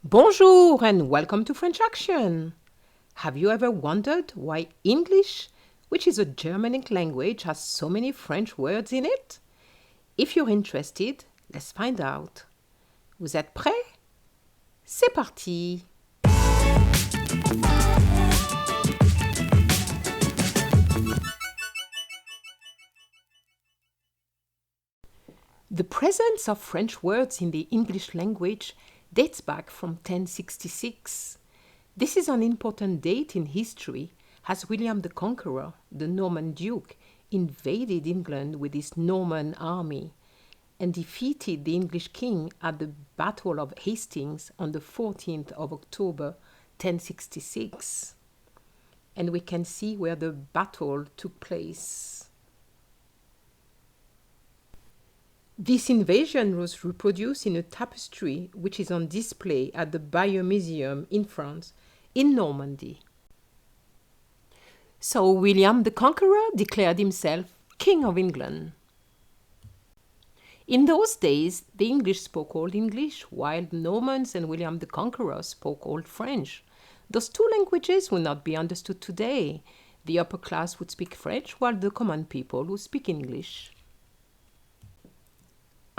Bonjour and welcome to French Action. Have you ever wondered why English, which is a Germanic language, has so many French words in it? If you're interested, let's find out. Vous êtes prêts? C'est parti! The presence of French words in the English language dates back from 1066. This is an important date in history as William the Conqueror, the Norman Duke, invaded England with his Norman army and defeated the English king at the Battle of Hastings on the 14th of October 1066. And we can see where the battle took place. This invasion was reproduced in a tapestry which is on display at the Bayeux Museum in France, in Normandy. So William the Conqueror declared himself King of England. In those days, the English spoke Old English, while the Normans and William the Conqueror spoke Old French. Those two languages would not be understood today. The upper class would speak French, while the common people would speak English.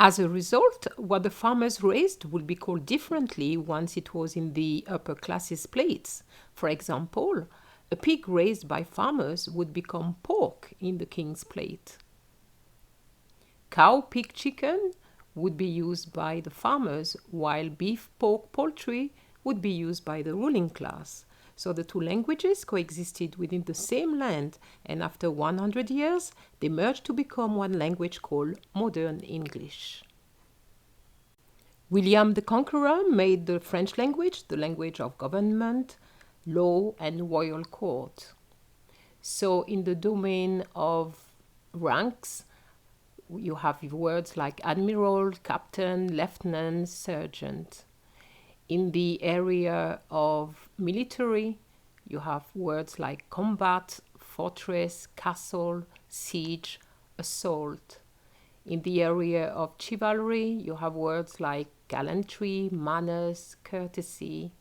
As a result, what the farmers raised would be called differently once it was in the upper classes' plates. For example, a pig raised by farmers would become pork in the king's plate. Cow, pig, chicken would be used by the farmers, while beef, pork, poultry would be used by the ruling class. So the two languages coexisted within the same land, and after 100 years, they merged to become one language called Modern English. William the Conqueror made the French language the language of government, law, and royal court. So in the domain of ranks, you have words like admiral, captain, lieutenant, sergeant. In the area of military, you have words like combat, fortress, castle, siege, assault. In the area of chivalry, you have words like gallantry, manners, courtesy.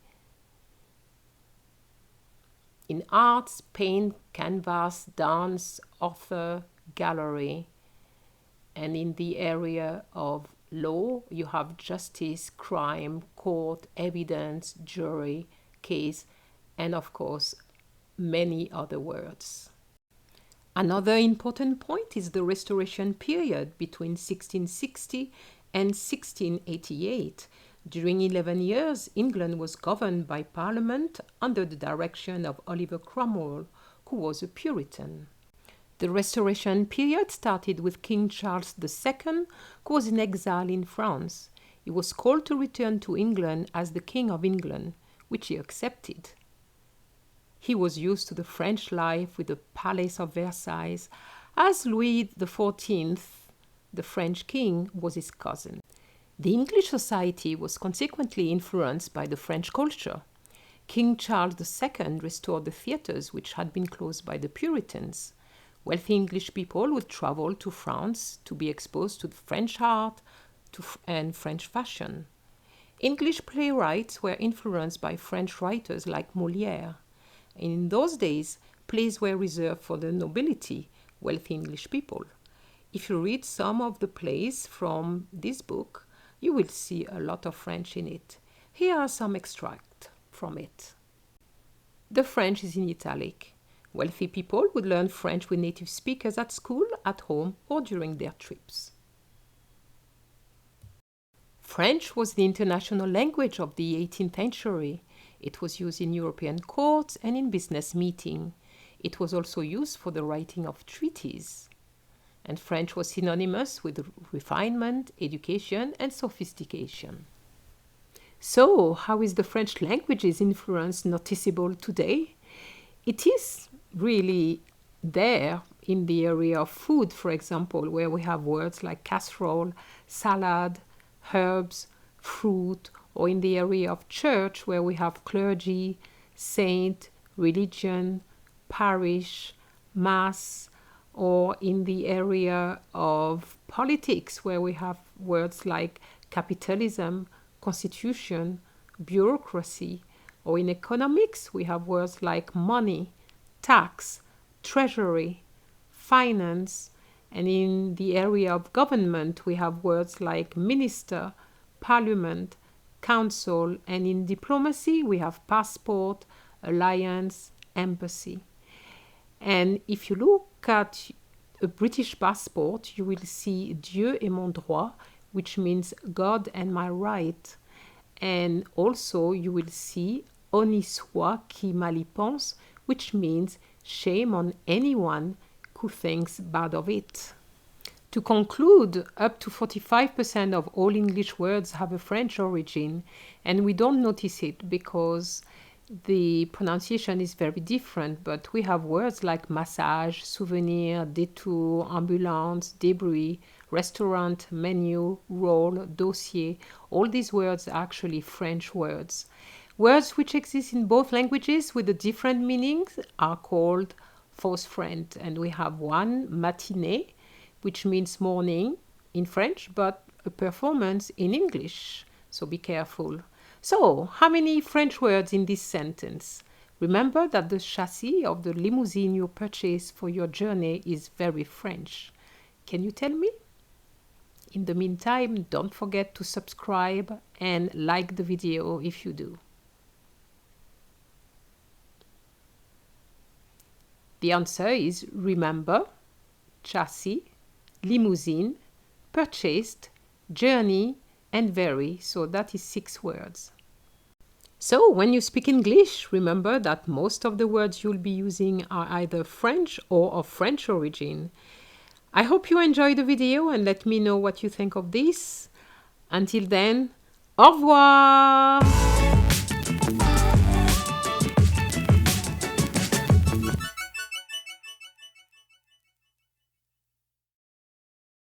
In arts, paint, canvas, dance, author, gallery. And in the area of law, you have justice, crime, court, evidence, jury, case, and of course, many other words. Another important point is the Restoration period between 1660 and 1688. During 11 years, England was governed by Parliament under the direction of Oliver Cromwell, who was a Puritan. The Restoration period started with King Charles II, who was in exile in France. He was called to return to England as the King of England, which he accepted. He was used to the French life with the Palace of Versailles, as Louis XIV, the French king, was his cousin. The English society was consequently influenced by the French culture. King Charles II restored the theatres which had been closed by the Puritans. Wealthy English people would travel to France to be exposed to French art and French fashion. English playwrights were influenced by French writers like Molière. In those days, plays were reserved for the nobility, wealthy English people. If you read some of the plays from this book, you will see a lot of French in it. Here are some extracts from it. The French is in italic. Wealthy people would learn French with native speakers at school, at home, or during their trips. French was the international language of the 18th century. It was used in European courts and in business meetings. It was also used for the writing of treaties. And French was synonymous with refinement, education, and sophistication. So, how is the French language's influence noticeable today? It is really there in the area of food, for example, where we have words like casserole, salad, herbs, fruit, or in the area of church, where we have clergy, saint, religion, parish, mass, or in the area of politics, where we have words like capitalism, constitution, bureaucracy. Or in economics, we have words like money, tax, treasury, finance. And in the area of government, we have words like minister, parliament, council. And in diplomacy, we have passport, alliance, embassy. And if you look at a British passport, you will see Dieu est mon droit, which means God and my right. And also you will see honni soit qui mal y pense, which means shame on anyone who thinks bad of it. To conclude, up to 45% of all English words have a French origin, and we don't notice it because the pronunciation is very different, but we have words like massage, souvenir, détour, ambulance, débris, restaurant, menu, rôle, dossier. All these words are actually French words. Words which exist in both languages with a different meanings are called faux French. And we have one, matinée, which means morning in French, but a performance in English. So be careful. So, how many French words in this sentence? Remember that the chassis of the limousine you purchased for your journey is very French. Can you tell me? In the meantime, don't forget to subscribe and like the video if you do. The answer is remember, chassis, limousine, purchased, journey, and very. So that is 6 words. So when you speak English, remember that most of the words you'll be using are either French or of French origin. I hope you enjoyed the video and let me know what you think of this. Until then, au revoir!